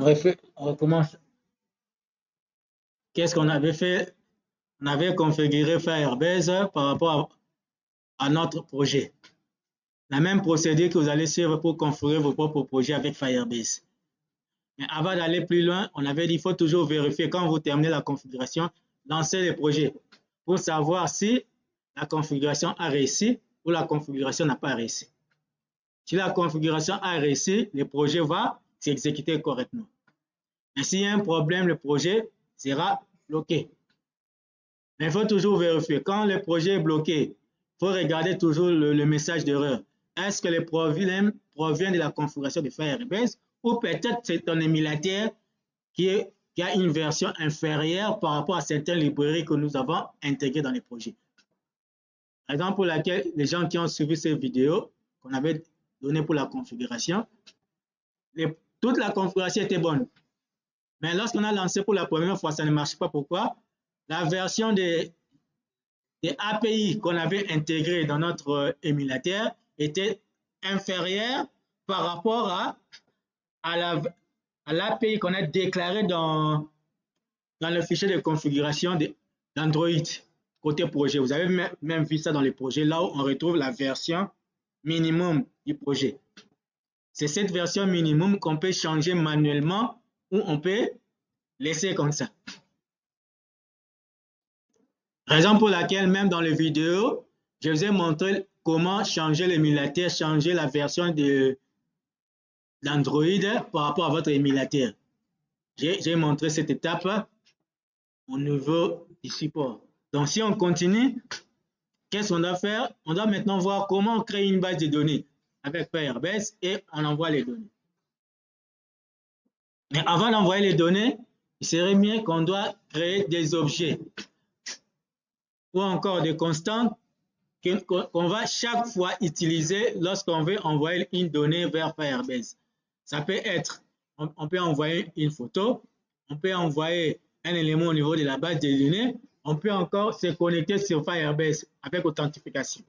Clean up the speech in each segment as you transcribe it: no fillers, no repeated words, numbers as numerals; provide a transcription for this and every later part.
On recommence. Qu'est-ce qu'on avait fait? On avait configuré Firebase par rapport à notre projet. La même procédure que vous allez suivre pour configurer vos propres projets avec Firebase. Mais avant d'aller plus loin, on avait dit qu'il faut toujours vérifier quand vous terminez la configuration, lancer le projet pour savoir si la configuration a réussi ou la configuration n'a pas réussi. Si la configuration a réussi, le projet va s'exécuter correctement. Mais s'il y a un problème, le projet sera bloqué. Mais il faut toujours vérifier. Quand le projet est bloqué, il faut regarder toujours le message d'erreur. Est-ce que le problème provient de la configuration de Firebase ou peut-être c'est ton émulateur qui a une version inférieure par rapport à certaines librairies que nous avons intégrées dans les projets. Raison pour laquelle les gens qui ont suivi ces vidéos qu'on avait données pour la configuration, toute la configuration était bonne. Mais lorsqu'on a lancé pour la première fois, ça ne marche pas. Pourquoi? La version des API qu'on avait intégrées dans notre émulateur était inférieure par rapport à l'API qu'on a déclarée dans le fichier de configuration d'Android côté projet. Vous avez même vu ça dans les projets, là où on retrouve la version minimum du projet. C'est cette version minimum qu'on peut changer manuellement ou on peut laisser comme ça. Raison pour laquelle même dans les vidéos, je vous ai montré comment changer l'émulateur, changer la version d'Android par rapport à votre émulateur. J'ai montré cette étape au niveau du support. Donc, si on continue, qu'est-ce qu'on doit faire? On doit maintenant voir comment on crée une base de données avec Firebase et on envoie les données. Mais avant d'envoyer les données, il serait mieux qu'on doit créer des objets ou encore des constantes qu'on va chaque fois utiliser lorsqu'on veut envoyer une donnée vers Firebase. Ça peut être, on peut envoyer une photo, on peut envoyer un élément au niveau de la base de données, on peut encore se connecter sur Firebase avec authentification.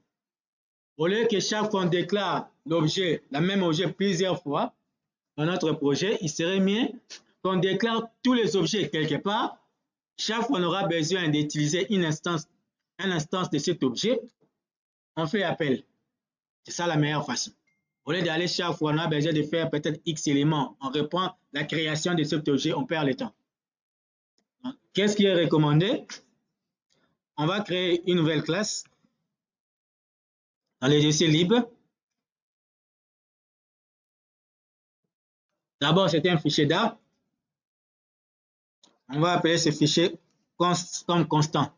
Au lieu que chaque fois on déclare l'objet, la même objet plusieurs fois dans notre projet, il serait mieux qu'on déclare tous les objets quelque part. Chaque fois on aura besoin d'utiliser une instance de cet objet, on fait appel. C'est ça la meilleure façon. Au lieu d'aller chaque fois, on a besoin de faire peut-être X éléments. On reprend la création de cet objet, on perd le temps. Qu'est-ce qui est recommandé? On va créer une nouvelle classe dans les dossiers libres. D'abord, c'est un fichier d'art. On va appeler ce fichier comme constant.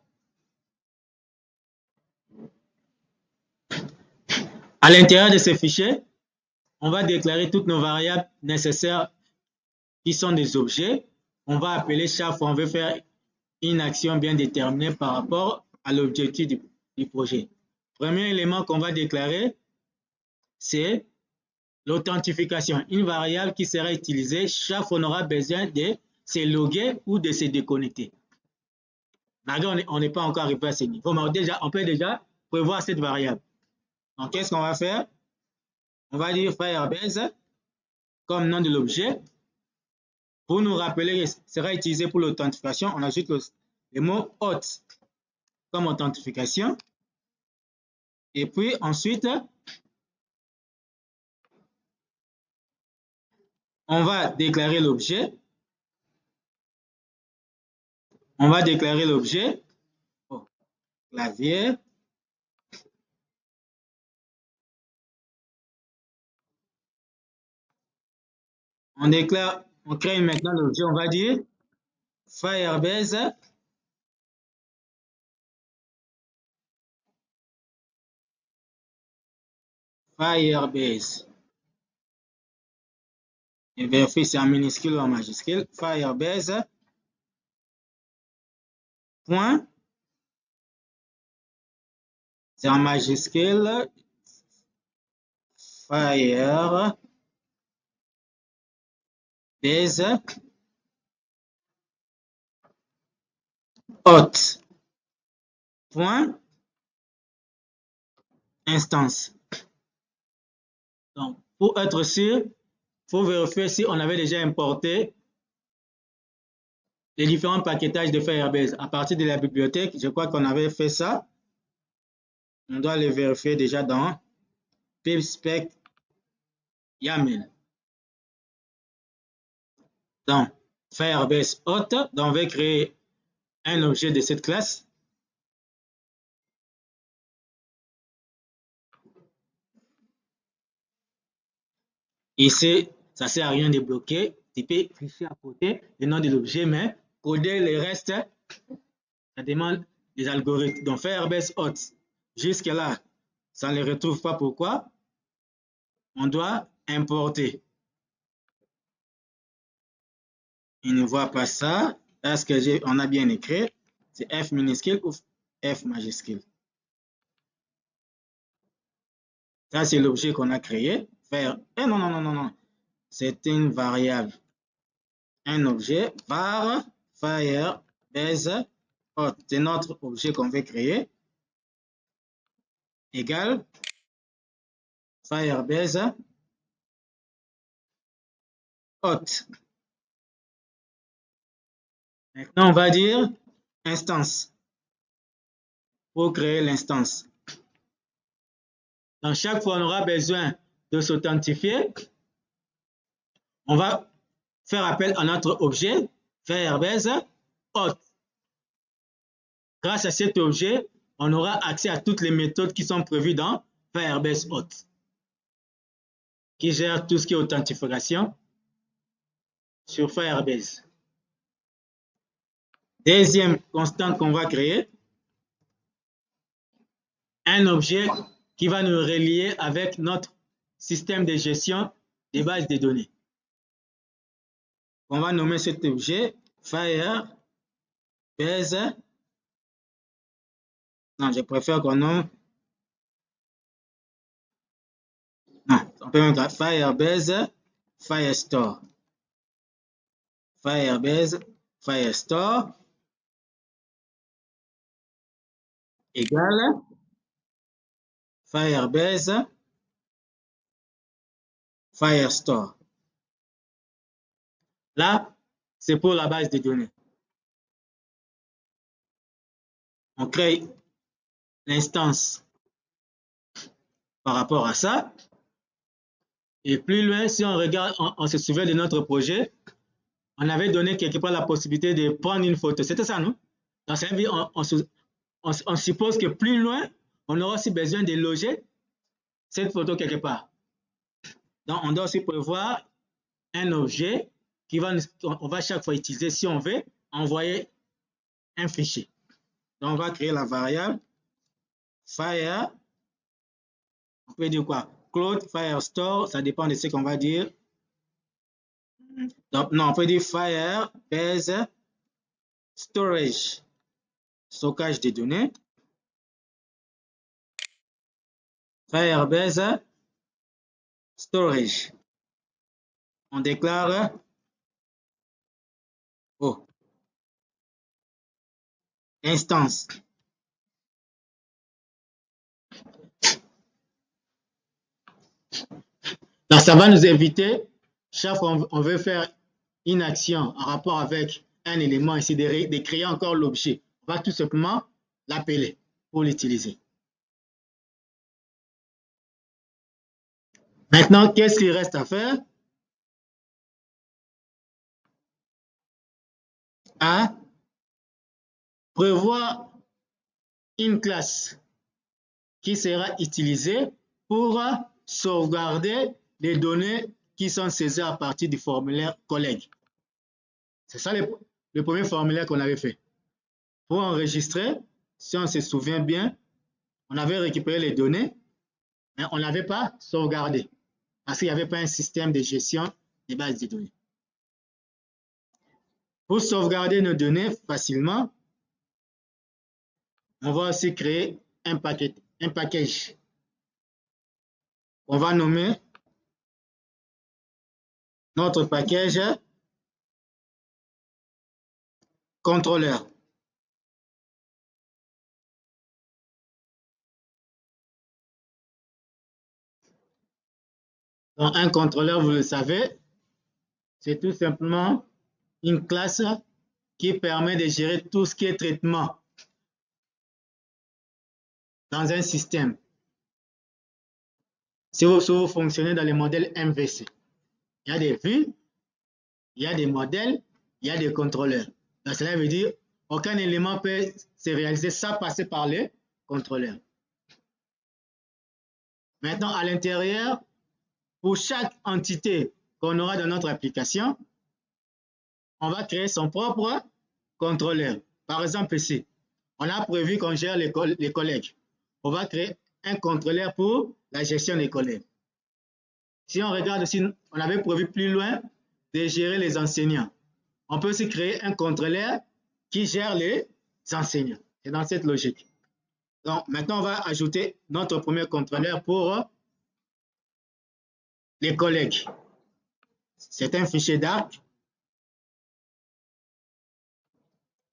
À l'intérieur de ce fichier, on va déclarer toutes nos variables nécessaires qui sont des objets. On va appeler chaque fois on veut faire une action bien déterminée par rapport à l'objectif du projet. Premier élément qu'on va déclarer, c'est l'authentification, une variable qui sera utilisée chaque fois qu'on aura besoin de se loguer ou de se déconnecter. Malgré on n'est pas encore arrivé à ce niveau, mais on peut déjà prévoir cette variable. Donc, qu'est-ce qu'on va faire? On va dire Firebase comme nom de l'objet. Pour nous rappeler que sera utilisé pour l'authentification, on ajoute le mot auth comme authentification. Et puis ensuite, on va déclarer l'objet. On va déclarer l'objet. Oh, clavier. On déclare, on crée maintenant l'objet. On va dire Firebase. Firebase. Et vérifier si c'est en minuscule ou en majuscule. Firebase. Point. C'est en majuscule. Firebase. Auth. Point. Instance. Donc, pour être sûr, il faut vérifier si on avait déjà importé les différents paquetages de Firebase à partir de la bibliothèque. Je crois qu'on avait fait ça. On doit les vérifier déjà dans pipspec YAML. Dans Firebase hot, donc on va créer un objet de cette classe. Ici, ça ne sert à rien de bloquer. Tu peux afficher à côté le nom de l'objet, mais coder le reste, ça demande des algorithmes. Donc, Firebase hot, jusque-là, ça ne le retrouve pas. Pourquoi? On doit importer. Il ne voit pas ça. Là, ce que on a bien écrit, c'est F minuscule ou F majuscule. Ça, c'est l'objet qu'on a créé. Non. C'est une variable. Un objet var Firebase hot. C'est notre objet qu'on veut créer. Égal Firebase hot. Maintenant, on va dire instance pour créer l'instance. Dans chaque fois, on aura besoin de s'authentifier. On va faire appel à notre objet Firebase hot. Grâce à cet objet, on aura accès à toutes les méthodes qui sont prévues dans Firebase hot, qui gère tout ce qui est authentification sur Firebase. Deuxième constante qu'on va créer, un objet qui va nous relier avec notre système de gestion des bases de données. On va nommer cet objet Firebase. Non, je préfère qu'on nomme. Non, on peut mettre Firebase Firestore. Firebase Firestore égale Firebase Firestore. Là, c'est pour la base de données. On crée l'instance par rapport à ça. Et plus loin, si on regarde, on se souvient de notre projet, on avait donné quelque part la possibilité de prendre une photo. C'était ça, non? Dans cette vie, on suppose que plus loin, on aura aussi besoin de loger cette photo quelque part. Donc, on doit aussi prévoir un objet qui va, on va chaque fois utiliser si on veut envoyer un fichier. Donc, on va créer la variable Fire. On peut dire quoi? Cloud Firestore, ça dépend de ce qu'on va dire. Donc, non, on peut dire Firebase Storage, stockage des données. Firebase Storage. On déclare instance. Donc, ça va nous éviter, chaque fois on veut faire une action en rapport avec un élément ici, de créer encore l'objet. On va tout simplement l'appeler pour l'utiliser. Maintenant, qu'est-ce qu'il reste à faire? À prévoir une classe qui sera utilisée pour sauvegarder les données qui sont saisies à partir du formulaire collègue. C'est ça le premier formulaire qu'on avait fait. Pour enregistrer, si on se souvient bien, on avait récupéré les données, mais on n'avait pas sauvegardé parce qu'il n'y avait pas un système de gestion des bases de données. Pour sauvegarder nos données facilement, on va aussi créer un package. On va nommer notre package contrôleur. Donc, un contrôleur, vous le savez, c'est tout simplement une classe qui permet de gérer tout ce qui est traitement dans un système. Si vous fonctionnez dans les modèles MVC, il y a des vues, il y a des modèles, il y a des contrôleurs. Donc, cela veut dire aucun élément peut se réaliser sans passer par les contrôleurs. Maintenant, à l'intérieur, pour chaque entité qu'on aura dans notre application, on va créer son propre contrôleur. Par exemple, ici, on a prévu qu'on gère les collègues. On va créer un contrôleur pour la gestion des collègues. Si on regarde ici, on avait prévu plus loin de gérer les enseignants. On peut aussi créer un contrôleur qui gère les enseignants. C'est dans cette logique. Donc, maintenant, on va ajouter notre premier contrôleur pour les collègues. C'est un fichier d'arc.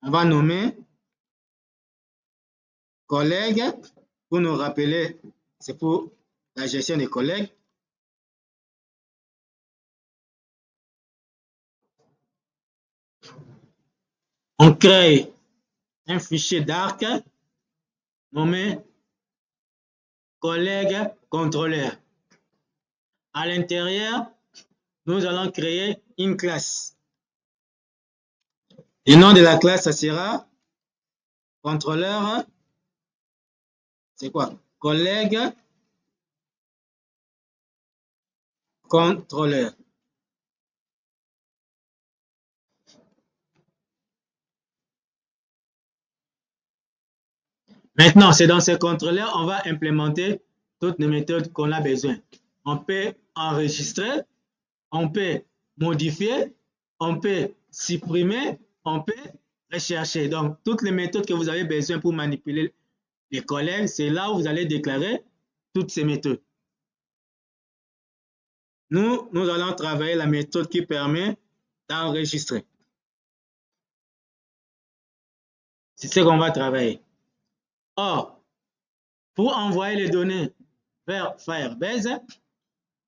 On va nommer collègues pour nous rappeler, c'est pour la gestion des collègues. On crée un fichier d'arc nommé collègue contrôleur. À l'intérieur, nous allons créer une classe. Le nom de la classe, ça sera contrôleur. C'est quoi? Collègue contrôleur. Maintenant, c'est dans ce contrôleur, on va implémenter toutes les méthodes qu'on a besoin. On peut enregistrer, on peut modifier, on peut supprimer, on peut rechercher. Donc, toutes les méthodes que vous avez besoin pour manipuler les collègues, c'est là où vous allez déclarer toutes ces méthodes. Nous allons travailler la méthode qui permet d'enregistrer. C'est ce qu'on va travailler. Or, pour envoyer les données vers Firebase,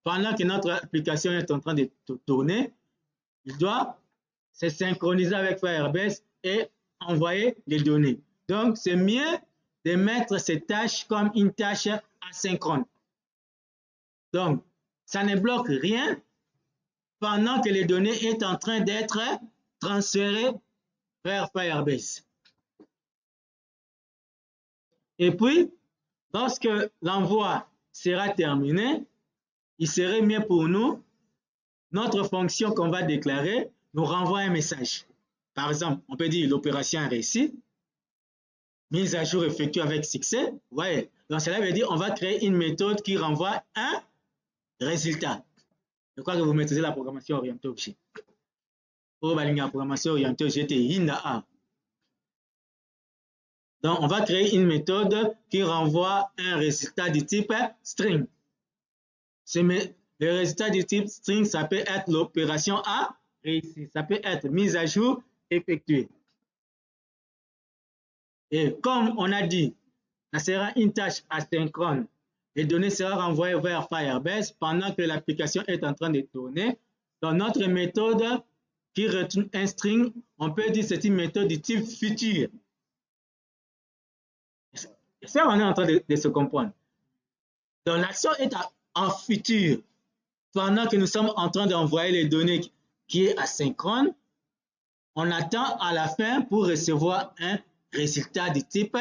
pendant que notre application est en train de tourner, il doit se synchroniser avec Firebase et envoyer les données. Donc, c'est mieux de mettre cette tâche comme une tâche asynchrone. Donc, ça ne bloque rien pendant que les données sont en train d'être transférées vers Firebase. Et puis, lorsque l'envoi sera terminé, il serait mieux pour nous, notre fonction qu'on va déclarer nous renvoie un message. Par exemple, on peut dire l'opération est réussie, mise à jour effectuée avec succès. Ouais. Donc, cela veut dire qu'on va créer une méthode qui renvoie un résultat. Je crois que vous maîtrisez la programmation orientée objet. Pour la programmation orientée objet, donc, on va créer une méthode qui renvoie un résultat du type string. Le résultat du type string, ça peut être l'opération A réussie. Ça peut être mise à jour effectuée. Et comme on a dit, ça sera une tâche asynchrone. Les données seront renvoyées vers Firebase pendant que l'application est en train de tourner. Dans notre méthode qui retourne un string, on peut dire que c'est une méthode du type futur. Ça, on est en train de se comprendre. Donc, l'action est en futur. Pendant que nous sommes en train d'envoyer les données qui est asynchrone, on attend à la fin pour recevoir un résultat du type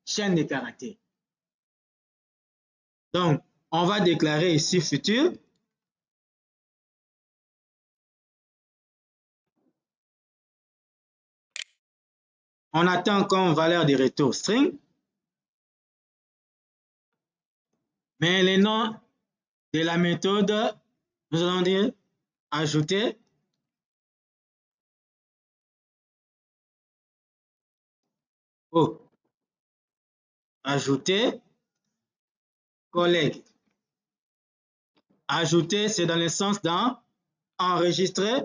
chaîne de caractères. Donc, on va déclarer ici futur. On attend comme valeur de retour string. Mais le nom de la méthode, nous allons dire ajouter ajouter collègue. Ajouter, c'est dans le sens d'enregistrer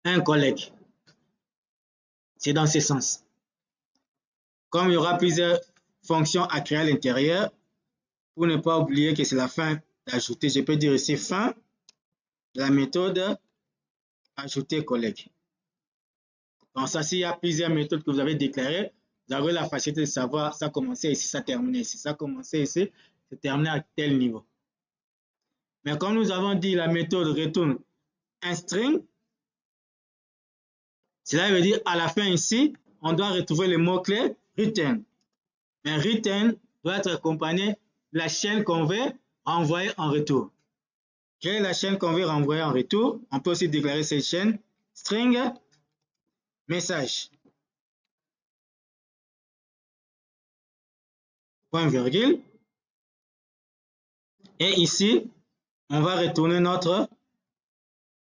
un collègue. C'est dans ce sens. Comme il y aura plusieurs fonctions à créer à l'intérieur, pour ne pas oublier que c'est la fin d'ajouter, je peux dire ici fin de la méthode ajouter collègue. Donc ça, s'il y a plusieurs méthodes que vous avez déclarées, vous avez la facilité de savoir ça commençait ici, ça terminait ici, ça commençait ici, ça terminait à tel niveau. Mais comme nous avons dit, la méthode retourne un string. Cela veut dire à la fin ici, on doit retrouver le mot-clé return. Mais return doit être accompagné de la chaîne qu'on veut envoyer en retour. Quelle est la chaîne qu'on veut renvoyer en retour? On peut aussi déclarer cette chaîne string message. Point virgule. Et ici, on va retourner notre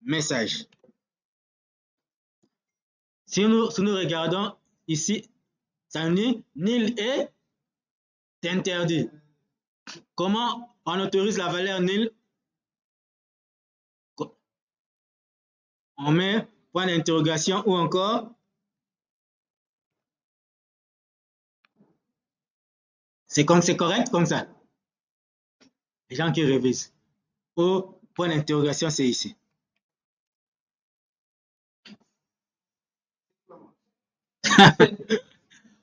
message. Si nous regardons ici, ça nous dit nil est interdit. Comment on autorise la valeur nil? On met point d'interrogation ou encore c'est correct comme ça. Les gens qui révisent. Ou point d'interrogation, c'est ici.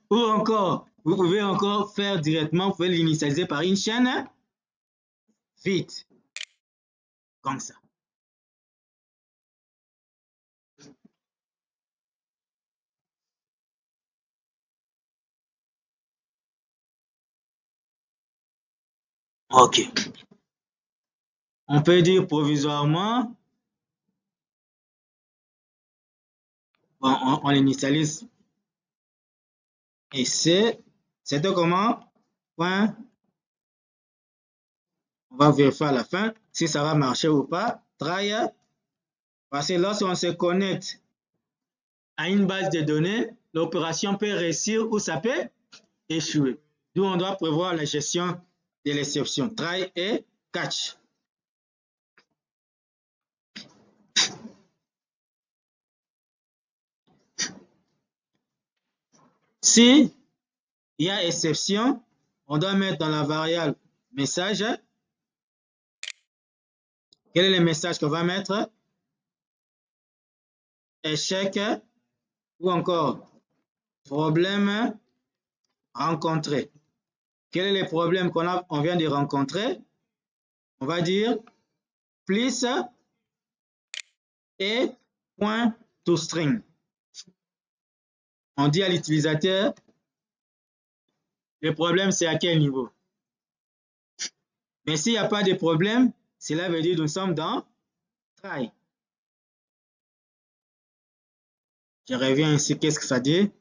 Ou encore, vous pouvez encore faire directement, vous pouvez l'initialiser par une chaîne vide. Comme ça. OK. On peut dire provisoirement, bon, on l'initialise. Et c'était comment? Point. On va vérifier à la fin si ça va marcher ou pas. Try. Parce que lorsqu'on se connecte à une base de données, l'opération peut réussir ou ça peut échouer. D'où on doit prévoir la gestion de l'exception. Try et catch. Si il y a exception, on doit mettre dans la variable message. Quel est le message qu'on va mettre? Échec ou encore problème rencontré. Quel est le problème qu'on vient de rencontrer? On va dire please et point to string. On dit à l'utilisateur, le problème c'est à quel niveau? Mais s'il n'y a pas de problème, cela veut dire que nous sommes dans try. Je reviens ici, qu'est-ce que ça dit?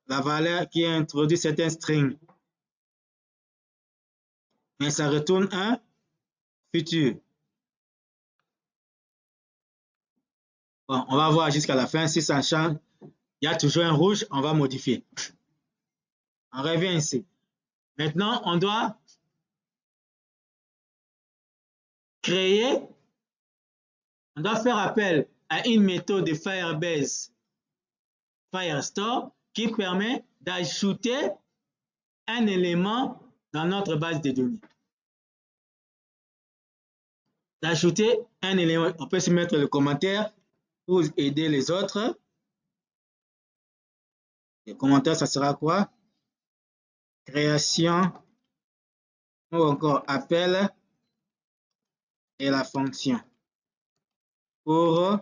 La valeur qui est introduite, c'est un string. Mais ça retourne un futur. Bon, on va voir jusqu'à la fin. Si ça change, il y a toujours un rouge, on va modifier. On revient ici. Maintenant, on doit créer, on doit faire appel à une méthode de Firebase Firestore qui permet d'ajouter un élément dans notre base de données. D'ajouter un élément, on peut se mettre le commentaire pour aider les autres. Les commentaires, ça sera quoi? Création ou encore appel et la fonction pour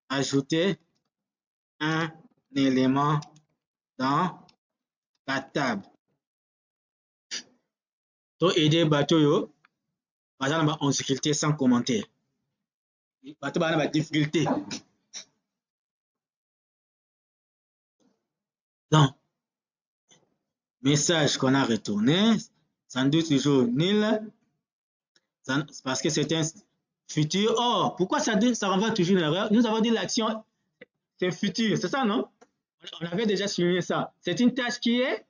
ajouter un élément dans la table. Pour aider bateau, par exemple, en difficulté sans commentaire. Bateau a difficulté. Donc, message qu'on a retourné, sans doute toujours nil, parce que c'est un futur. Oh, pourquoi ça renvoie toujours une erreur? Nous avons dit l'action, c'est futur, c'est ça, non? On avait déjà souligné ça. C'est une tâche qui est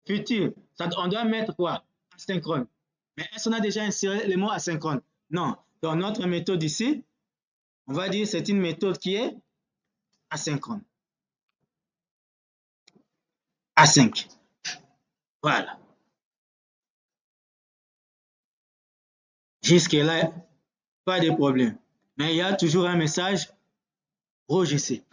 future. On doit mettre quoi? Asynchrone. Mais est-ce qu'on a déjà inséré le mot asynchrone? Non. Dans notre méthode ici, on va dire que c'est une méthode qui est asynchrone. Async. Voilà. Jusque-là, pas de problème. Mais il y a toujours un message rejeté.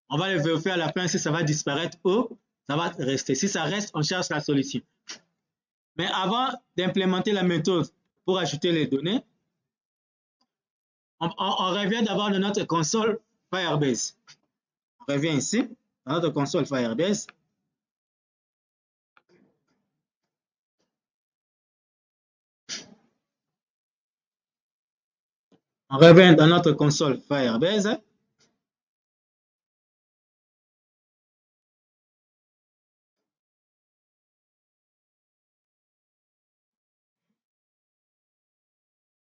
On va le vérifier à la fin si ça va disparaître ou ça va rester. Si ça reste, on cherche la solution. Mais avant d'implémenter la méthode pour ajouter les données, on revient d'abord dans notre console Firebase. On revient ici, dans notre console Firebase. On revient dans notre console Firebase.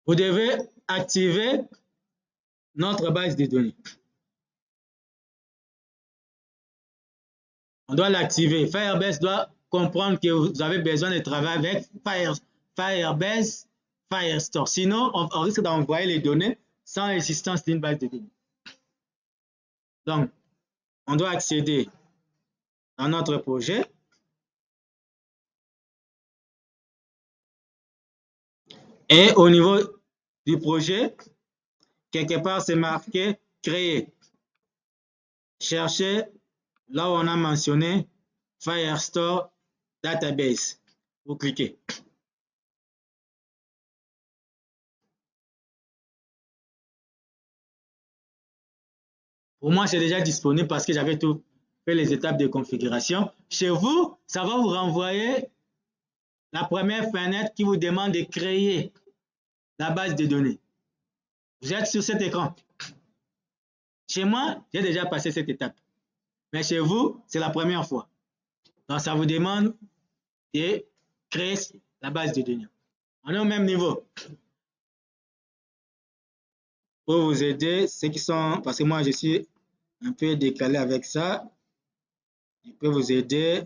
Vous devez activer notre base de données. On doit l'activer. Firebase doit comprendre que vous avez besoin de travailler avec Firebase Firestore. Sinon, on risque d'envoyer les données sans l'existence d'une base de données. Donc, on doit accéder à notre projet. Et au niveau du projet, quelque part, c'est marqué créer. Cherchez là où on a mentionné Firestore Database. Vous cliquez. Pour moi, c'est déjà disponible parce que j'avais tout fait les étapes de configuration. Chez vous, ça va vous renvoyer la première fenêtre qui vous demande de créer la base de données. Vous êtes sur cet écran. Chez moi, j'ai déjà passé cette étape. Mais chez vous, c'est la première fois. Donc, ça vous demande de créer la base de données. On est au même niveau. Pour vous aider, ceux qui sont, parce que moi, je suis un peu décalé avec ça, je peux vous aider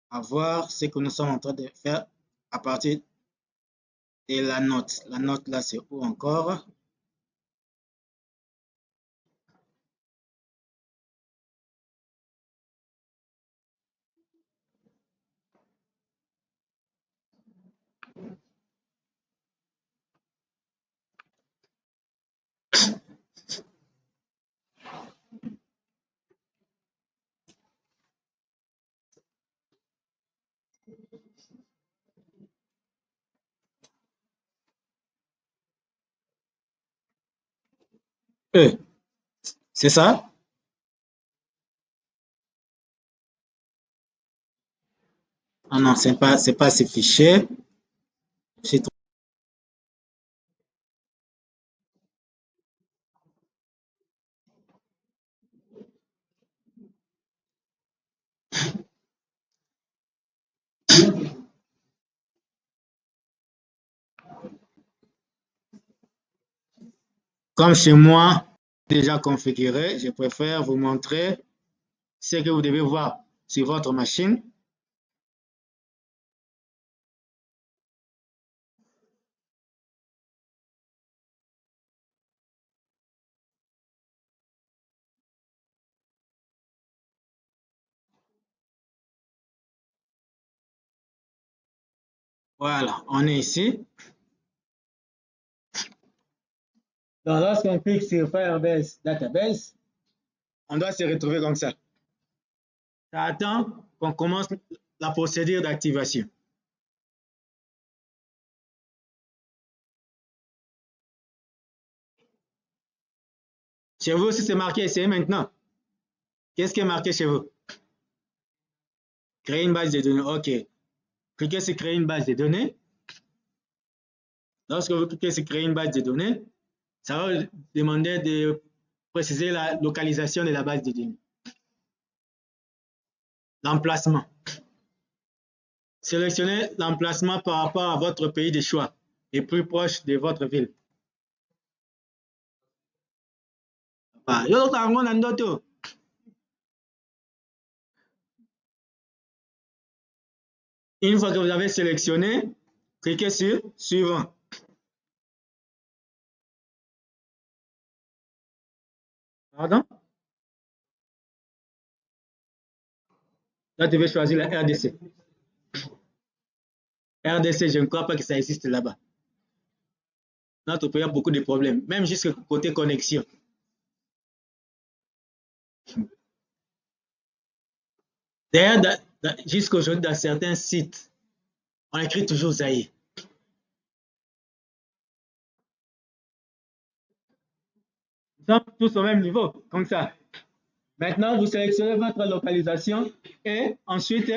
à voir ce que nous sommes en train de faire à partir de la note. La note là, c'est où encore? E. C'est ça? Ah non, c'est pas ce fichier. Comme chez moi, déjà configuré, je préfère vous montrer ce que vous devez voir sur votre machine. Voilà, on est ici. Donc, lorsqu'on clique sur Firebase Database, on doit se retrouver comme ça. Ça attend qu'on commence la procédure d'activation. Chez vous, si c'est marqué essayez maintenant, qu'est-ce qui est marqué chez vous? Créer une base de données. OK. Cliquez sur créer une base de données. Lorsque vous cliquez sur créer une base de données, ça va vous demander de préciser la localisation de la base de données. L'emplacement. Sélectionnez l'emplacement par rapport à votre pays de choix et plus proche de votre ville. Une fois que vous avez sélectionné, cliquez sur suivant. Pardon? Là, tu devez choisir la RDC. RDC, je ne crois pas que ça existe là-bas. notre pays a beaucoup de problèmes, même jusqu'à côté connexion. D'ailleurs, jusqu'à aujourd'hui, dans certains sites, on écrit toujours Zaïre. Nous sommes tous au même niveau, comme ça. Maintenant, vous sélectionnez votre localisation et ensuite,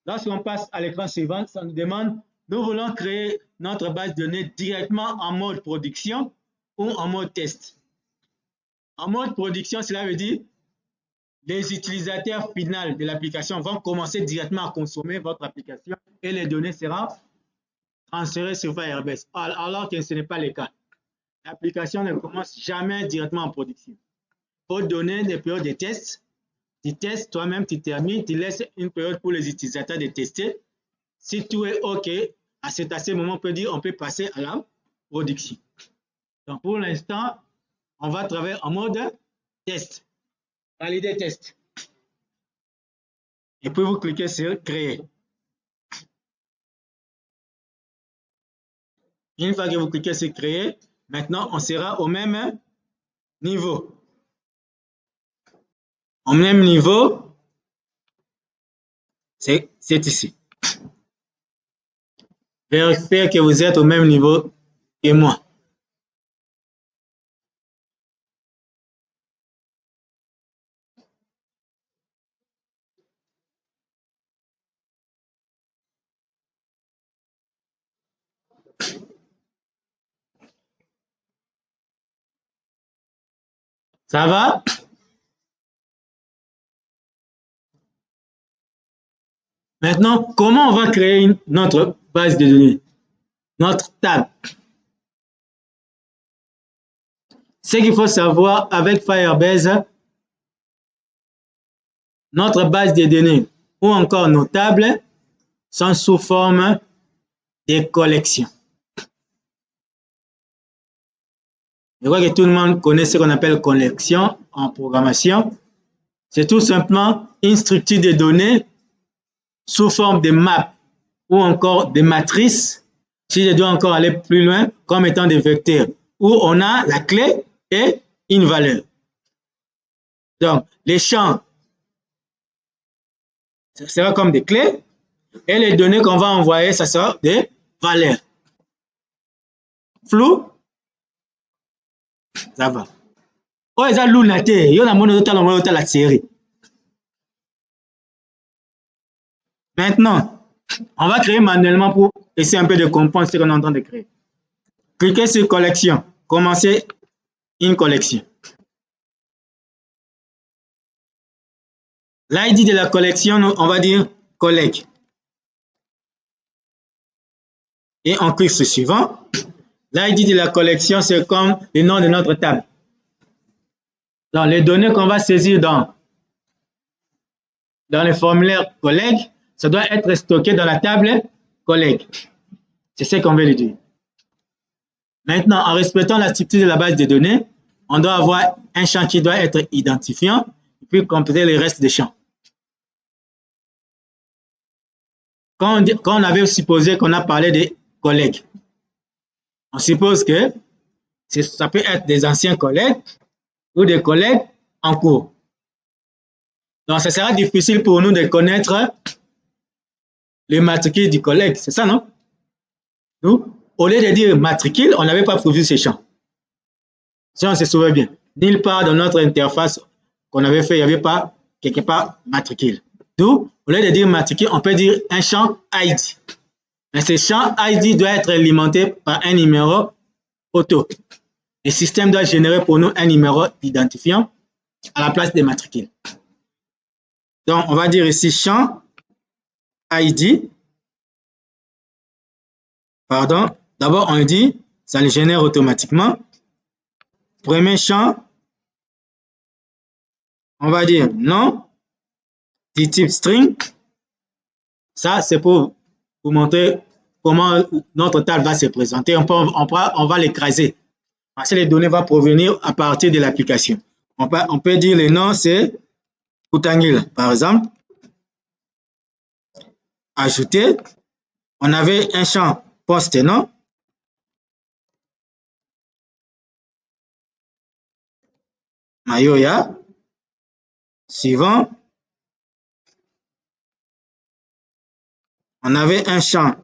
lorsqu'on passe à l'écran suivant, ça nous demande, nous voulons créer notre base de données directement en mode production ou en mode test. En mode production, cela veut dire les utilisateurs finaux de l'application vont commencer directement à consommer votre application et les données seront transférées sur Firebase, alors que ce n'est pas le cas. L'application ne commence jamais directement en production. Il faut donner des périodes de tests. Tu testes toi-même, tu termines, tu laisses une période pour les utilisateurs de tester. Si tout est OK, à ce moment, on peut dire on peut passer à la production. Donc, pour l'instant, on va travailler en mode test. Valider test. Et puis, vous cliquez sur créer. Une fois que vous cliquez sur créer, maintenant, on sera au même niveau. Au même niveau, c'est ici. Vérifiez que vous êtes au même niveau que moi. Ça va? Maintenant, comment on va créer notre base de données? Notre table. Ce qu'il faut savoir avec Firebase, notre base de données ou encore nos tables sont sous forme de collections. Je crois que tout le monde connaît ce qu'on appelle collection en programmation. C'est tout simplement une structure de données sous forme de maps ou encore de matrices, si je dois encore aller plus loin, comme étant des vecteurs, où on a la clé et une valeur. Donc, les champs, ça sera comme des clés, et les données qu'on va envoyer, ça sera des valeurs. Flou? Ça va. Oh, eza luna te, yo na moni ozotala la série. Maintenant, on va créer manuellement pour essayer un peu de comprendre ce qu'on est en train de créer. Cliquez sur collection. Commencez une collection. L'ID de la collection, on va dire collègue. Et on clique sur suivant. L'ID de la collection, c'est comme le nom de notre table. Donc, les données qu'on va saisir dans le formulaire collègue, ça doit être stocké dans la table collègue. C'est ce qu'on veut lui dire. Maintenant, en respectant la structure de la base de données, on doit avoir un champ qui doit être identifiant, et puis compléter le reste des champs. Quand on avait supposé qu'on a parlé des collègues, on suppose que ça peut être des anciens collègues ou des collègues en cours. Donc, ça sera difficile pour nous de connaître le matricule du collègue, c'est ça, non? Nous, au lieu de dire matricule, on n'avait pas prévu ces champs. Si on se souvient bien, nulle part dans notre interface qu'on avait fait, il n'y avait pas quelque part matricule. D'où, au lieu de dire matricule, on peut dire un champ ID. Mais ce champ ID doit être alimenté par un numéro auto. Le système doit générer pour nous un numéro identifiant à la place des matricules. Donc, on va dire ici champ ID. Pardon. D'abord, on dit, ça le génère automatiquement. Premier champ, on va dire nom du type string. Ça, c'est pour vous montrer comment notre table va se présenter. On va l'écraser. Parce que les données vont provenir à partir de l'application. On peut dire le nom, c'est Koutangil, par exemple. Ajouter. On avait un champ poste, non? Ayoya. Suivant, on avait un champ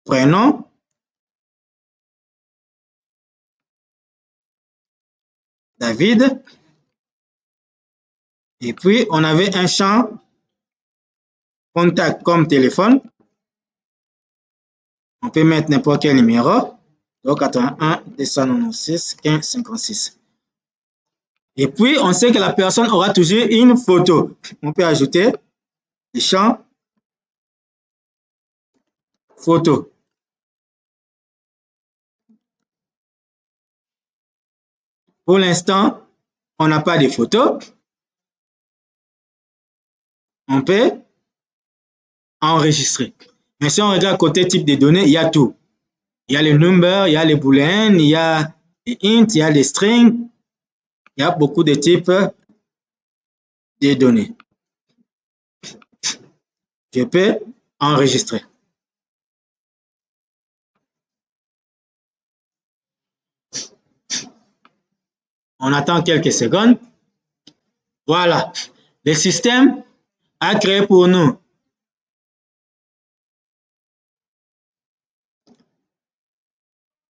prénom. David. Et puis, on avait un champ contact comme téléphone. On peut mettre n'importe quel numéro. Donc, 81 296 15 56. Et puis, on sait que la personne aura toujours une photo. On peut ajouter le champ photo. Pour l'instant, on n'a pas de photo. On peut enregistrer. Mais si on regarde côté type de données, il y a tout. Il y a les number, il y a les booleans, il y a les int, il y a les strings. Il y a beaucoup de types de données. Je peux enregistrer. On attend quelques secondes. Voilà. Le système a créé pour nous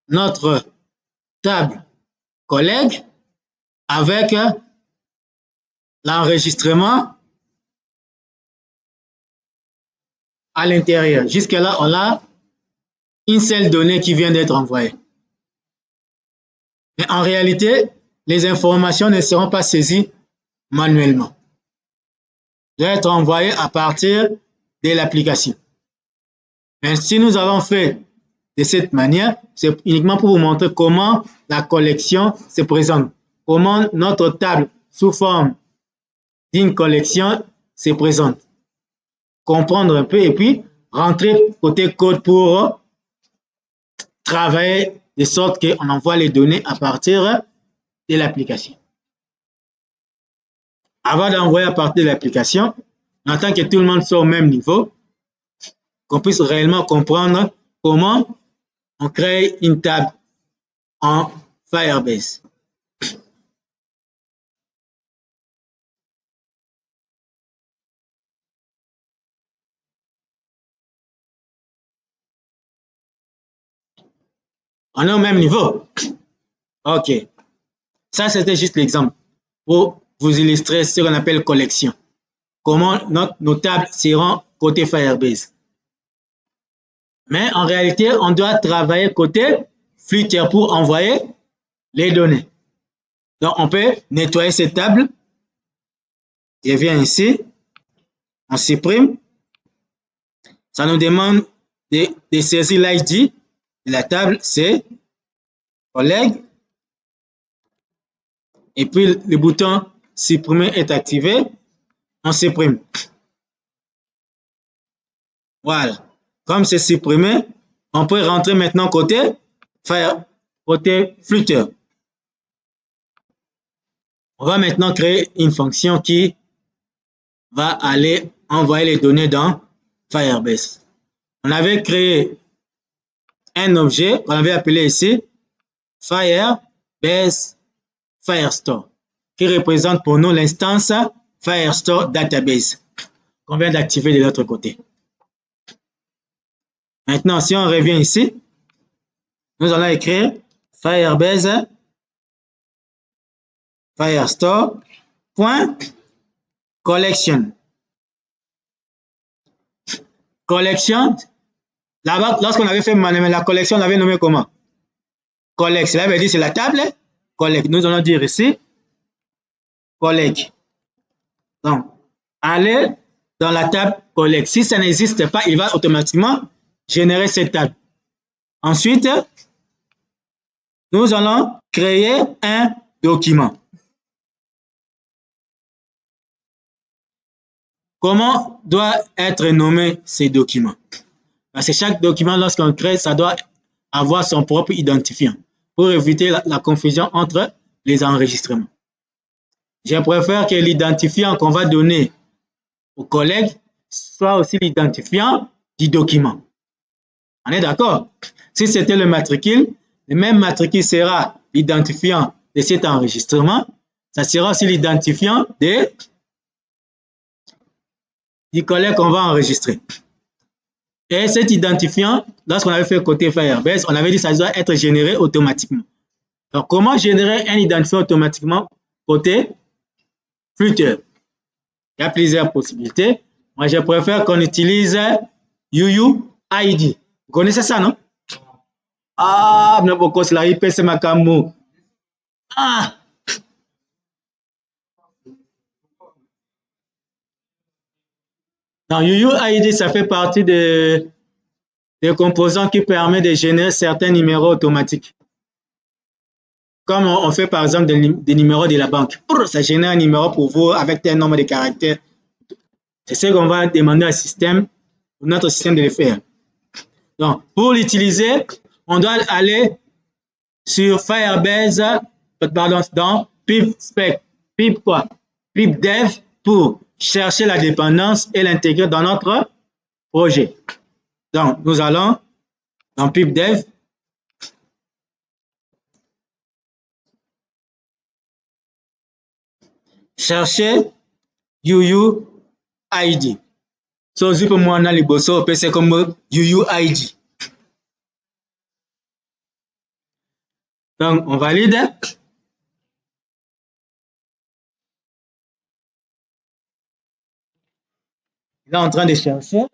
notre table collègue avec l'enregistrement à l'intérieur. Jusque-là, on a une seule donnée qui vient d'être envoyée. Mais en réalité, les informations ne seront pas saisies manuellement. Elles doivent être envoyées à partir de l'application. Mais si nous avons fait de cette manière, c'est uniquement pour vous montrer comment la collection se présente, comment notre table sous forme d'une collection se présente. Comprendre un peu et puis rentrer côté code pour travailler de sorte qu'on envoie les données à partir de l'application. Avant d'envoyer à partir de l'application, on attend que tout le monde soit au même niveau, qu'on puisse réellement comprendre comment on crée une table en Firebase. On est au même niveau. OK. Ça, c'était juste l'exemple pour vous illustrer ce qu'on appelle collection. Comment nos tables seront côté Firebase. Mais en réalité, on doit travailler côté Flutter pour envoyer les données. Donc, on peut nettoyer cette table. Je viens ici. On supprime. Ça nous demande de saisir l'ID de la table, c'est collègue. Et puis, le bouton supprimer est activé. On supprime. Voilà. Comme c'est supprimé, on peut rentrer maintenant côté Flutter. On va maintenant créer une fonction qui va aller envoyer les données dans Firebase. On avait créé un objet qu'on avait appelé ici Firebase Firestore, qui représente pour nous l'instance Firestore Database qu'on vient d'activer de l'autre côté. Maintenant, si on revient ici, nous allons écrire Firebase Firestore.collection. Collection, là-bas, lorsqu'on avait fait la collection, on avait nommé comment? Collect, cela veut dire c'est la table. Collect, nous allons dire ici collect. Donc, allez dans la table collect. Si ça n'existe pas, il va automatiquement générer cette table. Ensuite, nous allons créer un document. Comment doit être nommé ces documents? Parce que chaque document, lorsqu'on crée, ça doit avoir son propre identifiant pour éviter la confusion entre les enregistrements. Je préfère que l'identifiant qu'on va donner aux collègues soit aussi l'identifiant du document. On est d'accord? Si c'était le matricule, le même matricule sera l'identifiant de cet enregistrement. Ça sera aussi l'identifiant du collègue qu'on va enregistrer. Et cet identifiant, lorsqu'on avait fait côté Firebase, on avait dit que ça doit être généré automatiquement. Donc, comment générer un identifiant automatiquement côté Flutter? Il y a plusieurs possibilités. Moi, je préfère qu'on utilise UUID. Vous connaissez ça, non? Ah, mais beaucoup cela IP c'est ma camo. Ah. Donc, UUID, ça fait partie des composants qui permettent de générer certains numéros automatiques. Comme on fait par exemple des numéros de la banque. Ça génère un numéro pour vous avec un nombre de caractères. C'est ce qu'on va demander au système, notre système de le faire. Donc, pour l'utiliser, on doit aller sur Firebase, pardon, dans pipspec, pip quoi? Pipdev pour chercher la dépendance et l'intégrer dans notre projet. Donc, nous allons dans pipdev. Chercher UUID. So, si pour moi, on a les bosso, c'est comme UUID. Donc, on valide. Il est en train de chercher.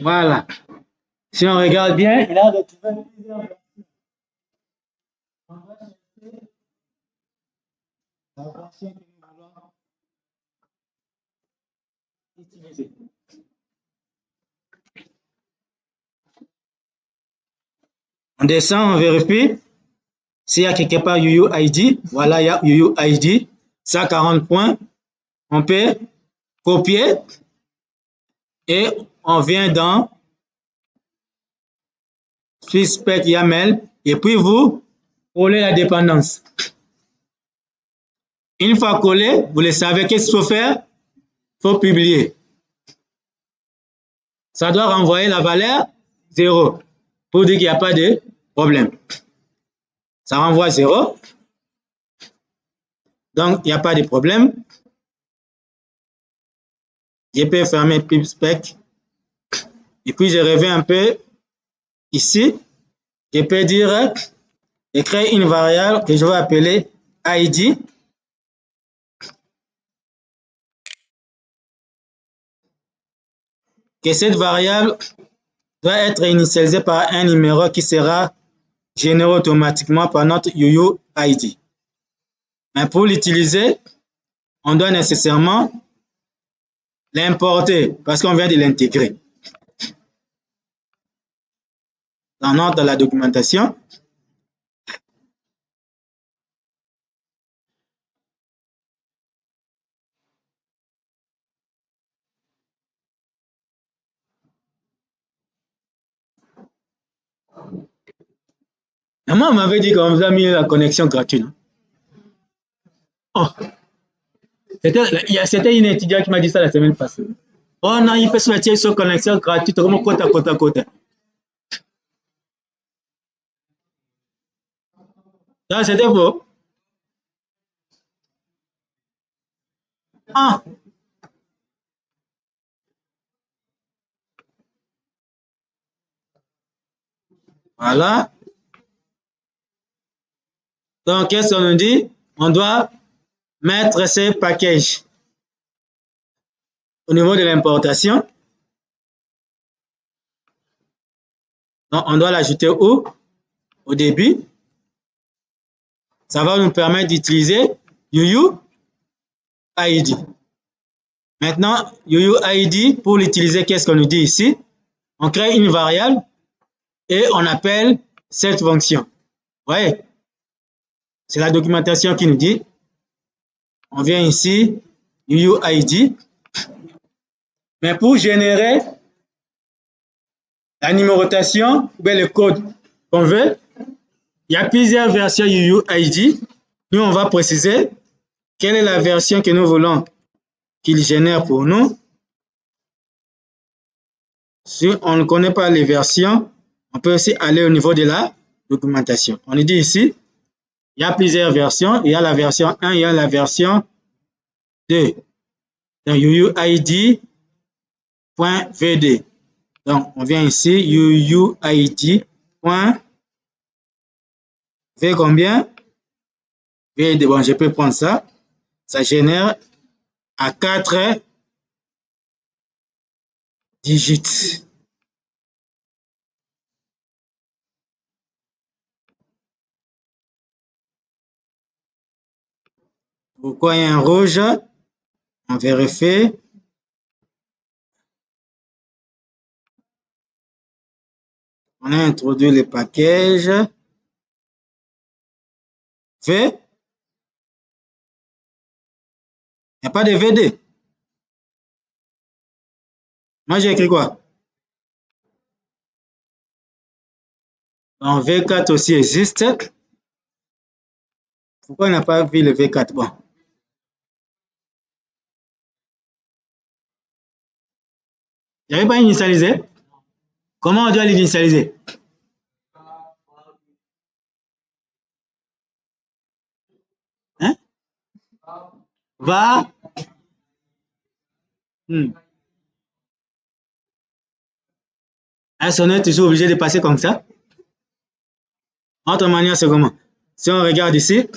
Voilà. Si on regarde bien, il a retrouvé plusieurs versions. On va chercher la version que nous voulons utiliser. On descend, on vérifie s'il y a quelque part UUID. Voilà, il y a UUID. 140 points. On peut copier et on vient dans Pipspec YAML et puis vous collez la dépendance. Une fois collé, vous le savez, qu'est-ce qu'il faut faire? Il faut publier. Ça doit renvoyer la valeur 0 pour dire qu'il n'y a pas de problème. Ça renvoie 0. Donc, il n'y a pas de problème. Je peux fermer Pipspec. Et puis, je reviens un peu ici. Je peux dire, je crée une variable que je vais appeler ID. Que cette variable doit être initialisée par un numéro qui sera généré automatiquement par notre UUID. Mais pour l'utiliser, on doit nécessairement l'importer parce qu'on vient de l'intégrer. Dans la documentation, moi, on m'avait dit qu'on vous a mis la connexion gratuite. Oh. C'était une étudiante qui m'a dit ça la semaine passée. Oh non, il peut se mettre sur connexion gratuite, comme côte à côte à côte. Ça, c'était faux. Ah. Voilà. Donc, qu'est-ce qu'on nous dit? On doit mettre ces packages au niveau de l'importation. Donc, on doit l'ajouter où? Au début. Ça va nous permettre d'utiliser UUID. Maintenant, UUID, pour l'utiliser, qu'est-ce qu'on nous dit ici? On crée une variable et on appelle cette fonction. Vous voyez? C'est la documentation qui nous dit. On vient ici, UUID. Mais pour générer la numérotation ou bien le code qu'on veut. Il y a plusieurs versions UUID. Nous, on va préciser quelle est la version que nous voulons qu'il génère pour nous. Si on ne connaît pas les versions, on peut aussi aller au niveau de la documentation. On dit ici, il y a plusieurs versions. Il y a la version 1, il y a la version 2. Donc, UUID.vd. Donc, on vient ici, UUID.v combien? VD. Bon, je peux prendre ça. Ça génère à 4 digits. Pourquoi il y a un rouge? On vérifie. On a introduit le package. V. Il n'y a pas de VD. Moi, j'ai écrit quoi? Donc, V4 aussi existe. Pourquoi on n'a pas vu le V4? Bon. Il n'y avait pas initialisé? Comment on doit l'initialiser? Hein? Va. On est toujours obligé de passer comme ça. Autre manière, c'est comment? Si on regarde ici,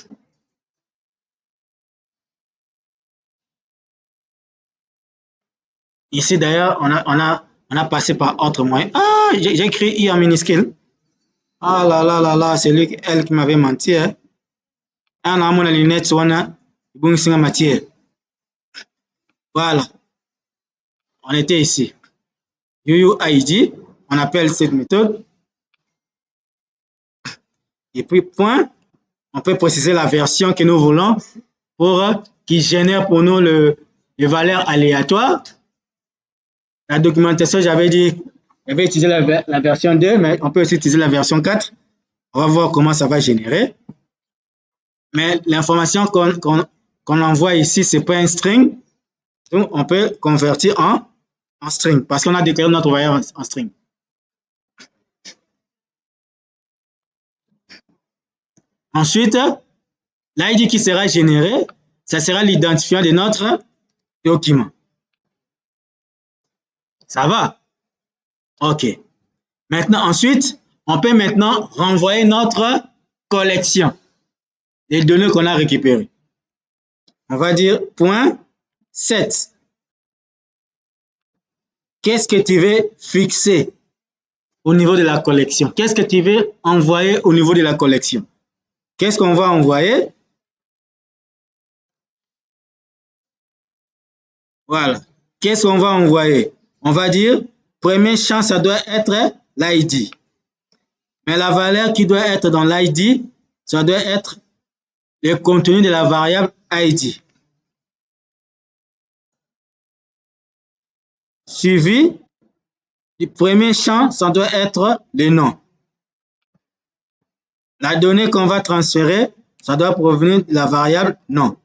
ici d'ailleurs, on a passé par autre moyen. Ah, j'ai écrit I en minuscule. Ah là là là là, c'est lui, elle qui m'avait menti. Hein. Ah non, mon lunette, on a bon matière. Voilà. On était ici. UUID, on appelle cette méthode. Et puis, point, on peut préciser la version que nous voulons pour qui génère pour nous les valeurs aléatoires. La documentation, j'avais dit, j'avais utilisé la version 2, mais on peut aussi utiliser la version 4. On va voir comment ça va générer. Mais l'information qu'on envoie ici, c'est pas un string. Donc, on peut convertir en string parce qu'on a déclaré notre valeur en string. Ensuite, l'ID qui sera généré, ça sera l'identifiant de notre document. Ça va? OK. Maintenant, ensuite, on peut maintenant renvoyer notre collection des données qu'on a récupérées. On va dire point 7. Qu'est-ce que tu veux fixer au niveau de la collection? Qu'est-ce que tu veux envoyer au niveau de la collection? Qu'est-ce qu'on va envoyer? Voilà. Qu'est-ce qu'on va envoyer? On va dire, premier champ, ça doit être l'ID. Mais la valeur qui doit être dans l'ID, ça doit être le contenu de la variable ID. Suivi du premier champ, ça doit être le nom. La donnée qu'on va transférer, ça doit provenir de la variable nom.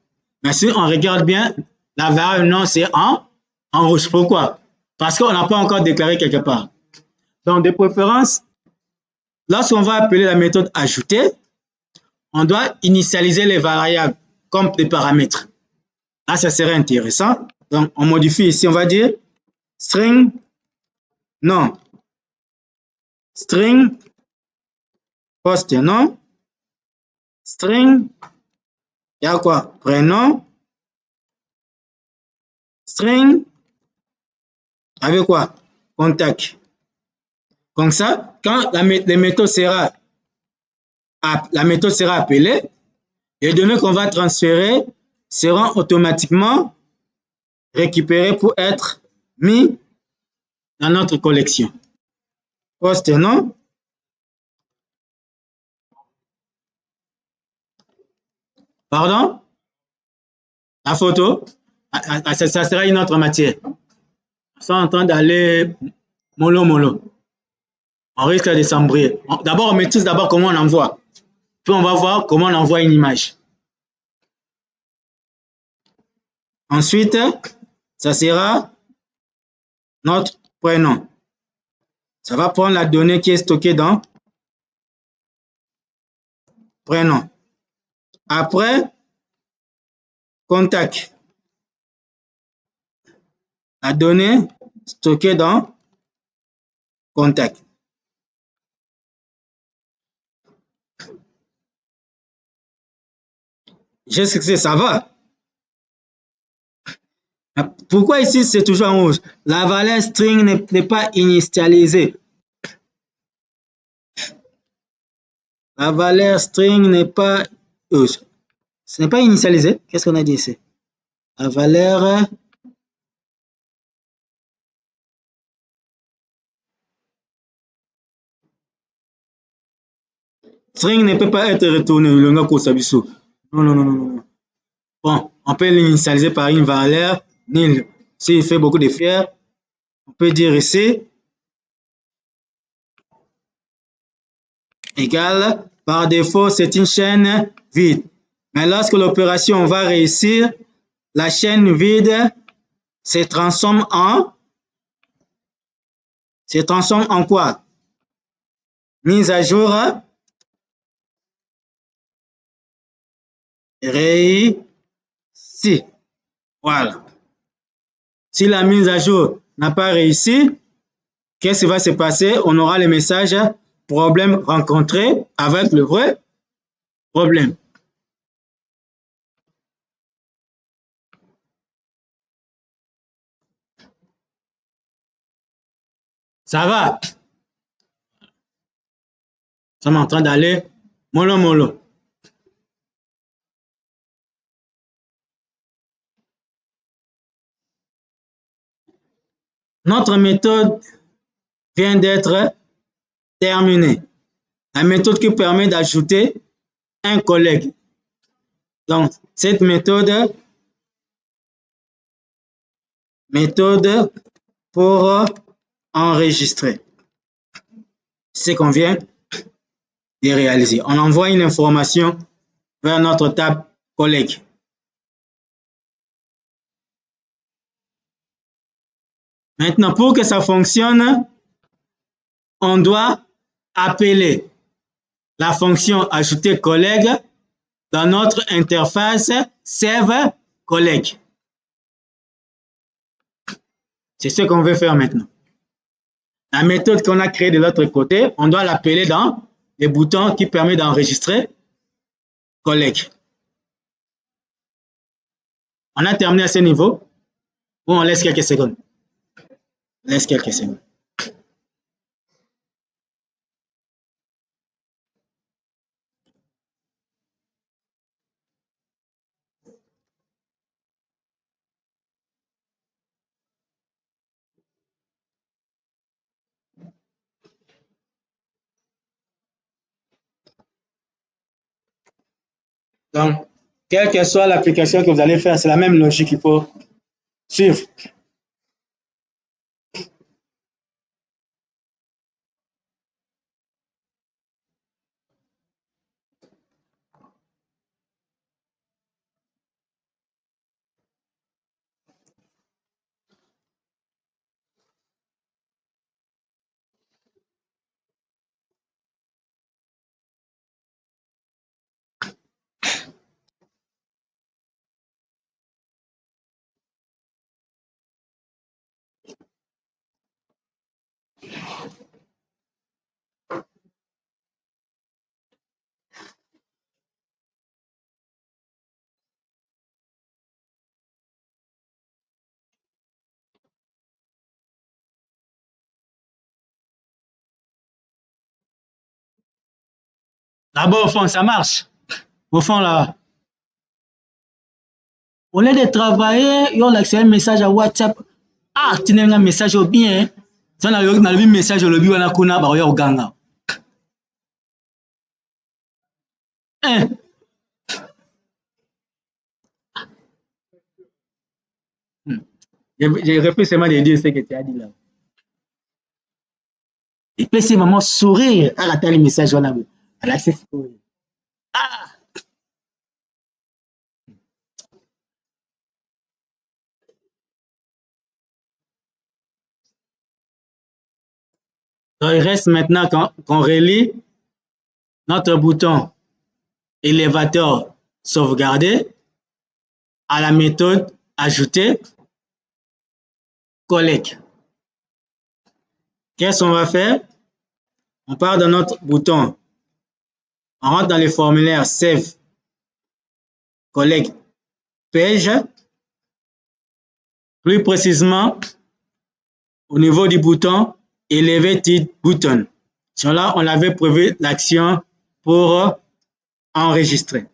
Mais si on regarde bien, la variable nom, c'est en rouge. Pourquoi? Parce qu'on n'a pas encore déclaré quelque part. Donc, de préférence, lorsqu'on va appeler la méthode ajouter, on doit initialiser les variables comme des paramètres. Là, ça serait intéressant. Donc, on modifie ici, on va dire string nom, string poste nom, string, il y a quoi? Prénom, string, avec quoi? Contact. Comme ça, quand la méthode sera appelée, les données qu'on va transférer seront automatiquement récupérées pour être mis dans notre collection. Poste nom. Pardon? La photo? Ça sera une autre matière. Ils sont en train d'aller mollo mollo. On risque de s'embrouiller. D'abord, on maîtrise d'abord comment on envoie. Puis on va voir comment on envoie une image. Ensuite, ça sera notre prénom. Ça va prendre la donnée qui est stockée dans prénom. Après, contact. La donnée stockée dans contact. Jusqu'ici, ça va. Pourquoi ici c'est toujours en rouge? La valeur string n'est pas initialisée. La valeur string n'est pas... ce n'est pas initialisé. Qu'est-ce qu'on a dit ici? La valeur... string ne peut pas être retourné. Non, non, non, non. Bon, on peut l'initialiser par une valeur nil. S'il fait beaucoup de fiers, on peut dire ici égale, par défaut, c'est une chaîne vide. Mais lorsque l'opération va réussir, la chaîne vide se transforme en quoi? Mise à jour réussie. Voilà. Si la mise à jour n'a pas réussi, qu'est-ce qui va se passer? On aura le message problème rencontré avec le vrai problème. Ça va? Nous sommes en train d'aller mollo mollo. Notre méthode vient d'être terminée. La méthode qui permet d'ajouter un collègue. Donc, cette méthode pour enregistrer ce qu'on vient de réaliser. On envoie une information vers notre table collègue. Maintenant, pour que ça fonctionne, on doit appeler la fonction ajouter collègue dans notre interface Save collègue. C'est ce qu'on veut faire maintenant. La méthode qu'on a créée de l'autre côté, on doit l'appeler dans les boutons qui permettent d'enregistrer collègue. On a terminé à ce niveau ou on laisse quelques secondes? Laisse quelques secondes. Donc, quelle que soit l'application que vous allez faire, c'est la même logique qu'il faut suivre. D'abord, au fond, ça marche. Au fond, là, au lieu de travailler, il y a un message à WhatsApp. Ah, tu n'as un message au bien. Ça n'a pas message au lobby, on a kuna, bah, au ganga. Hein? J'ai repris seulement de dire ce que tu as dit là. il peut essayer vraiment sourire à rater le message on a vu. Alors c'est sourire. Ah! Donc, il reste maintenant qu'on relie notre bouton élévateur sauvegarder à la méthode ajouter collègue. Qu'est-ce qu'on va faire? On part dans notre bouton, on rentre dans le formulaire Save collègue page, plus précisément au niveau du bouton Elevated Button. Sur là, on avait prévu l'action pour enregistrer.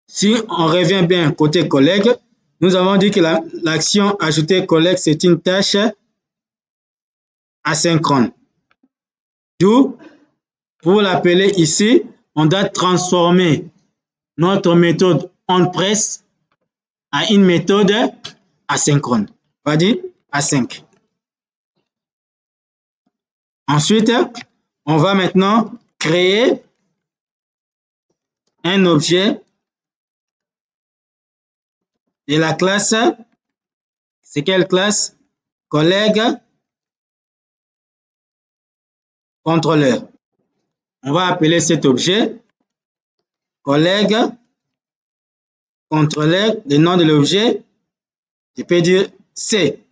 Si on revient bien côté collègue, nous avons dit que l'action ajouter collègue, c'est une tâche asynchrone. D'où, pour l'appeler ici, on doit transformer notre méthode onPress à une méthode asynchrone. On va dire async. Ensuite, on va maintenant créer un objet de la classe. C'est quelle classe? Collègue contrôleur. On va appeler cet objet collègue contrôleur. Le nom de l'objet, je peux dire C.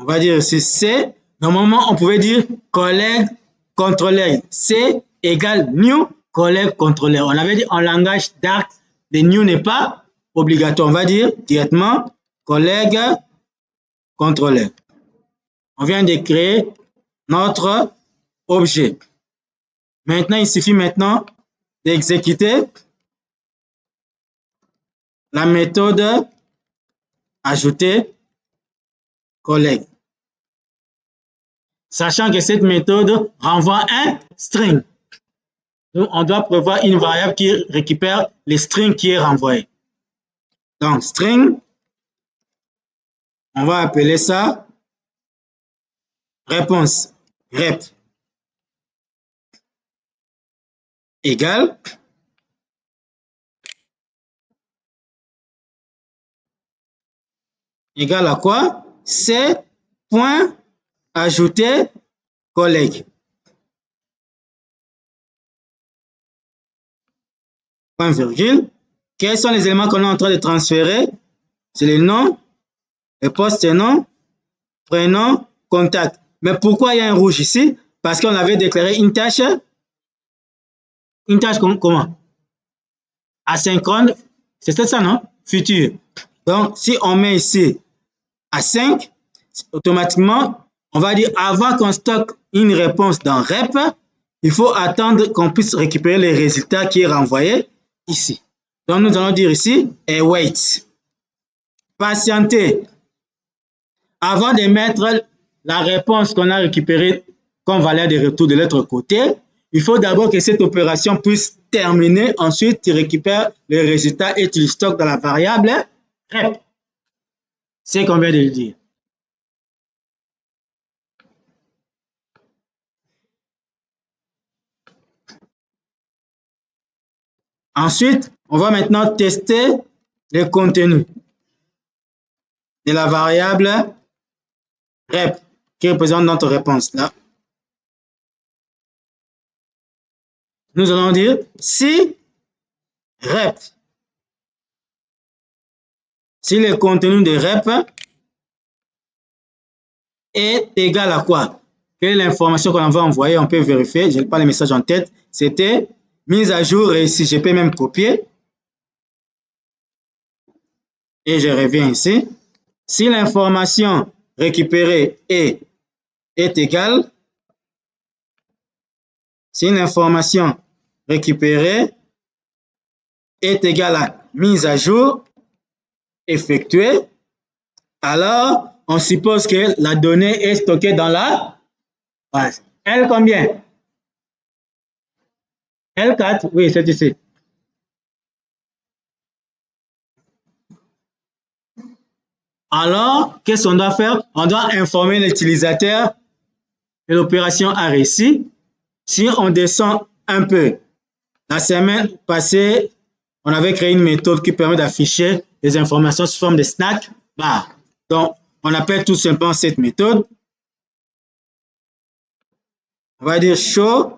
On va dire aussi C. Normalement, on pouvait dire collègue contrôleur. C égale new collègue contrôleur. On avait dit en langage Dart, le new n'est pas obligatoire. On va dire directement collègue contrôleur. On vient de créer notre objet. Maintenant, il suffit maintenant d'exécuter la méthode ajouter collègue. Sachant que cette méthode renvoie un string. Donc, on doit prévoir une variable qui récupère le string qui est renvoyé. Donc, string, on va appeler ça réponse rep égale à quoi? C point ajouter collègue. Point virgule. Quels sont les éléments qu'on est en train de transférer? C'est le nom, le post-nom, prénom, contact. Mais pourquoi il y a un rouge ici? Parce qu'on avait déclaré une tâche comment? Asynchrone, c'est ça, non? Futur. Donc, si on met ici à 5, automatiquement, on va dire avant qu'on stocke une réponse dans rep, il faut attendre qu'on puisse récupérer les résultats qui est renvoyé ici. Donc, nous allons dire ici await. Patienter. Avant de mettre la réponse qu'on a récupérée comme valeur de retour de l'autre côté, il faut d'abord que cette opération puisse terminer. Ensuite, tu récupères le résultat et tu le stockes dans la variable rep. C'est qu'on vient de le dire. Ensuite, on va maintenant tester le contenu de la variable rep qui représente notre réponse là. Nous allons dire si rep, si le contenu de rep est égal à quoi? Quelle est l'information qu'on va envoyer? On peut vérifier, je n'ai pas le message en tête. C'était mise à jour réussie. Je peux même copier. Et je reviens ici. Si l'information récupérée est égale, si l'information récupérée est égale à mise à jour effectuée, alors on suppose que la donnée est stockée dans la base. L combien? L4, oui, c'est ici. Alors, qu'est-ce qu'on doit faire? On doit informer l'utilisateur que l'opération a réussi. Si on descend un peu, la semaine passée, on avait créé une méthode qui permet d'afficher les informations sous forme de snack bar. Donc, on appelle tout simplement cette méthode. On va dire show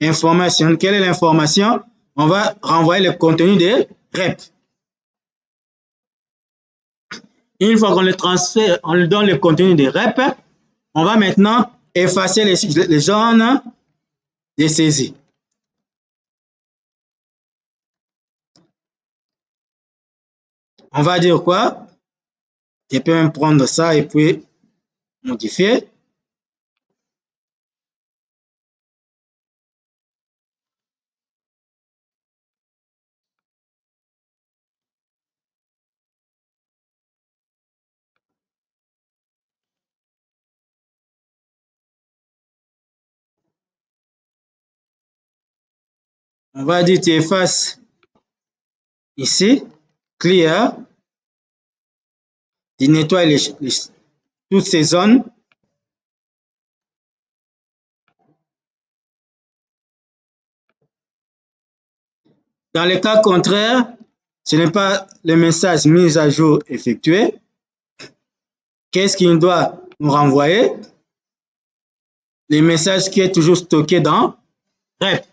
information. Quelle est l'information? On va renvoyer le contenu des rep. Une fois qu'on le transfère, on lui donne le contenu des rep, on va maintenant effacer les zones de saisie. On va dire quoi? Je peux même prendre ça et puis modifier. On va dire tu effaces ici, clear, tu nettoies toutes ces zones. Dans le cas contraire, ce n'est pas le message mise à jour effectué. Qu'est-ce qu'il doit nous renvoyer? Le message qui est toujours stocké dans REP.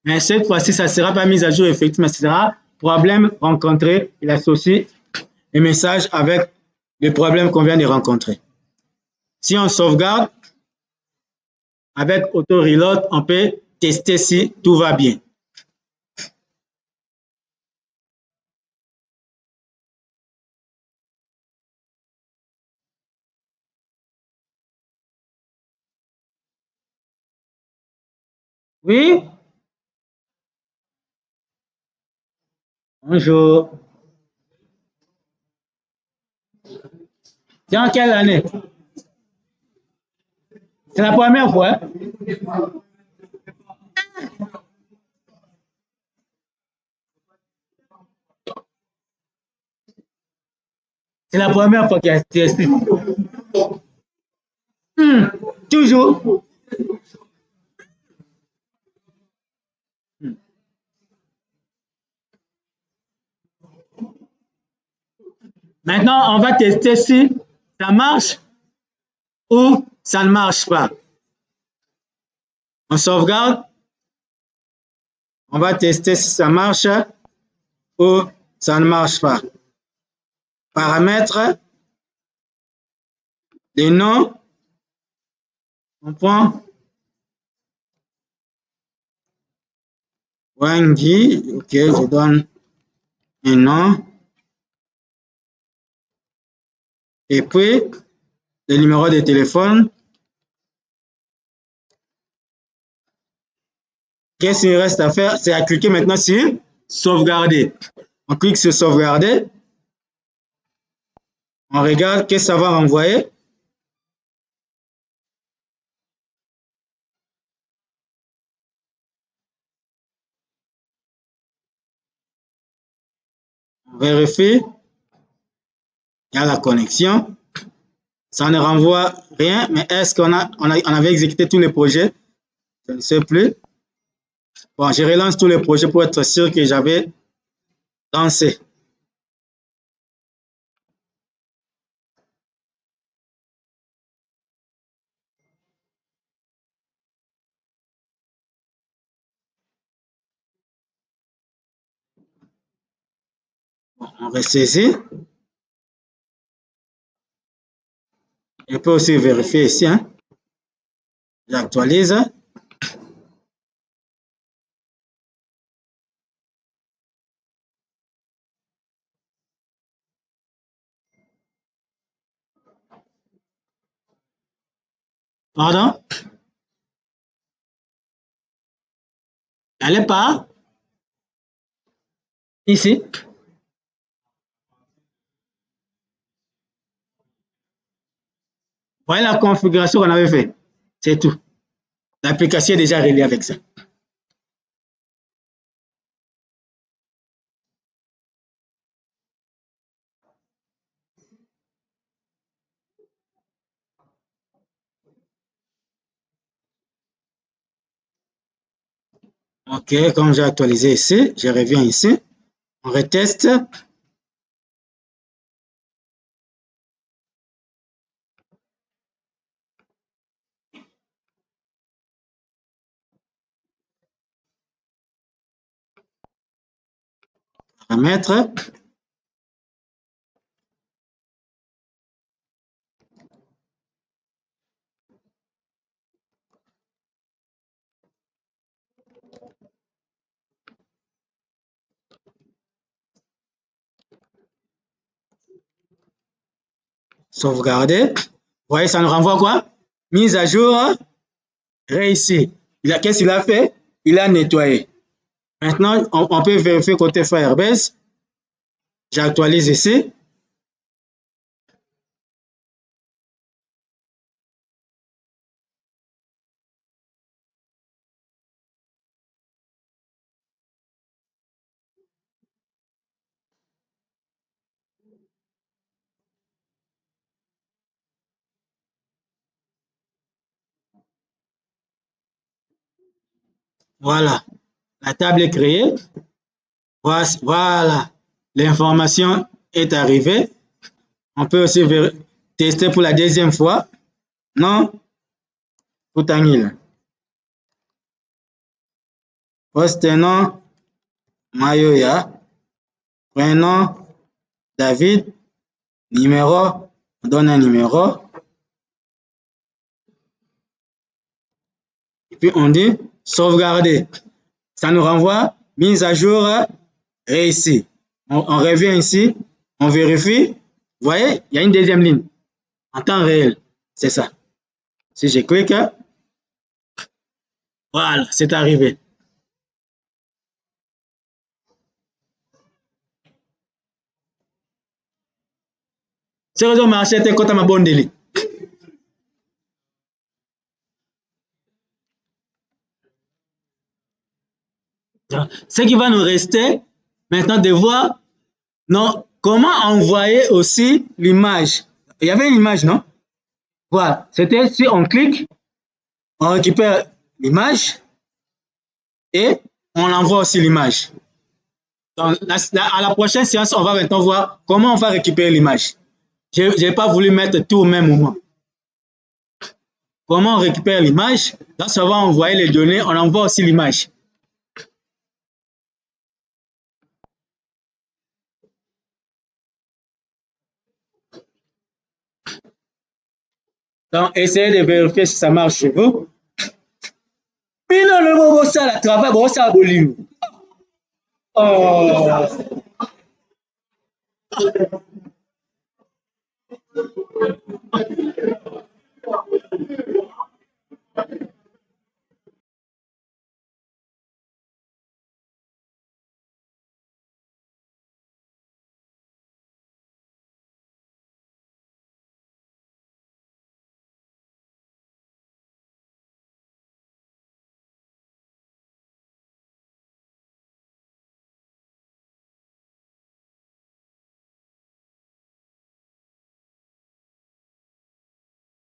Mais cette fois-ci, ça ne sera pas mise à jour effectuée, mais ce sera problème rencontré. Il associe le message avec le problème qu'on vient de rencontrer. Si on sauvegarde, avec Auto Reload, on peut tester si tout va bien. Oui, bonjour. C'est en quelle année? C'est la première fois. C'est la première fois qu'il y a testé. Toujours. Maintenant, on va tester si ça marche ou ça ne marche pas. On sauvegarde. On va tester si ça marche ou ça ne marche pas. Paramètres. Les noms. On prend Wangi. Ok, je donne un nom. Et puis, le numéro de téléphone. Qu'est-ce qu'il reste à faire? C'est à cliquer maintenant sur sauvegarder. On clique sur sauvegarder. On regarde qu'est-ce que ça va renvoyer. On vérifie. Il y a la connexion. Ça ne renvoie rien, mais est-ce qu'on avait exécuté tous les projets? Je ne sais plus. Bon, je relance tous les projets pour être sûr que j'avais lancé. Bon, on ressaisit. Je peux aussi vérifier ici. Hein. J'actualise. Pardon? Elle n'est pas ici. Voilà la configuration qu'on avait fait. C'est tout. L'application est déjà reliée avec ça. OK, comme j'ai actualisé ici, je reviens ici. On reteste. Paramètres. Sauvegarder. Vous voyez, ça nous renvoie quoi? Mise à jour réussie. Qu'est-ce qu'il a fait? Il a nettoyé. Maintenant, on peut vérifier côté Firebase. J'actualise ici. Voilà. La table est créée. Voilà. L'information est arrivée. On peut aussi tester pour la deuxième fois. Non? Putanil. Poste nom, Mayoya. Prénom, David. Numéro, on donne un numéro. Et puis on dit sauvegarder. Ça nous renvoie mise à jour réussie. On revient ici, on vérifie. Vous voyez, il y a une deuxième ligne en temps réel. C'est ça. Si je clique, voilà, c'est arrivé. Sérieusement, marché était côté ma bonne délit. Ce qui va nous rester maintenant de voir non, comment envoyer aussi l'image. Il y avait une image, non? Voilà, c'était si on clique, on récupère l'image et on envoie aussi l'image. Donc, à la prochaine séance, on va maintenant voir comment on va récupérer l'image. Je n'ai pas voulu mettre tout au même moment. Comment on récupère l'image? Là, ça va envoyer les données, on envoie aussi l'image. Donc, essayez de vérifier si ça marche chez vous. Mais non, le mot ça, la travail, bon, ça a voulu. Oh.